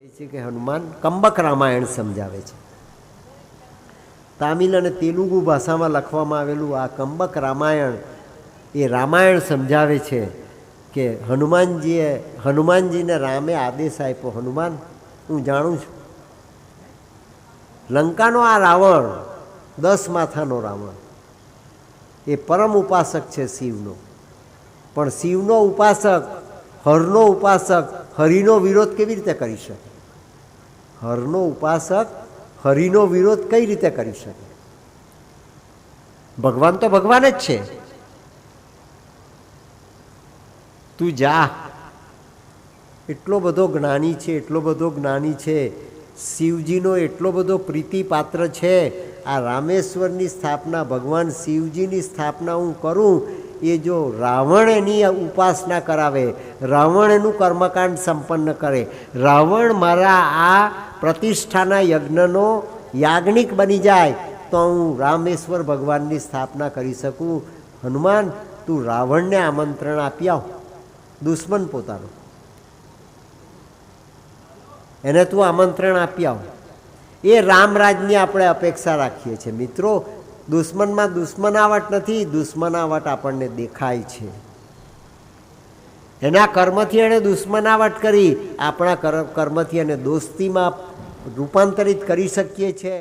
છે કે હનુમાન કંબક રામાયણ સમજાવે છે। તામિલ અને તેલુગુ ભાષામાં લખવામાં આવેલું આ કંબક રામાયણ એ રામાયણ સમજાવે છે કે હનુમાનજીને રામે આદેશ આપ્યો, હનુમાન હું જાણું છું લંકાનો આ રાવણ 10 માથાનો રાવણ એ પરમ ઉપાસક છે શિવનો, પણ શિવનો ઉપાસક હરનો ઉપાસક હરિનો વિરોધ કેવી રીતે કરી શકે? હરનો ઉપાસક હરિનો વિરોધ કઈ રીતે કરી શકે? ભગવાન તો ભગવાન જ છે। તું જા, એટલો બધો જ્ઞાની છે, એટલો બધો જ્ઞાની છે, શિવજીનો એટલો બધો પ્રીતિપાત્ર છે। આ રામેશ્વરની સ્થાપના ભગવાન શિવજીની સ્થાપના હું કરું, એ જો રાવણ એની ઉપાસના કરાવે, રાવણ એનું કર્મકાંડ સંપન્ન કરે, રાવણ મારા આ પ્રતિષ્ઠાના યજ્ઞનો યાજ્ઞિક બની જાય તો હું રામેશ્વર ભગવાનની સ્થાપના કરી શકું। હનુમાન તું રાવણને આમંત્રણ આપી આવ, દુશ્મન પોતાનો એને તું આમંત્રણ આપી આવ। એ રામરાજની આપણે અપેક્ષા રાખીએ છીએ મિત્રો। દુશ્મનમાં દુશ્મનાવટ નથી, દુશ્મનાવટ આપણને દેખાય છે। એના કર્મથી એણે દુશ્મનાવટ કરી, આપણા કર્મથી એને દોસ્તીમાં રૂપાંતરિત કરી શકીએ છીએ।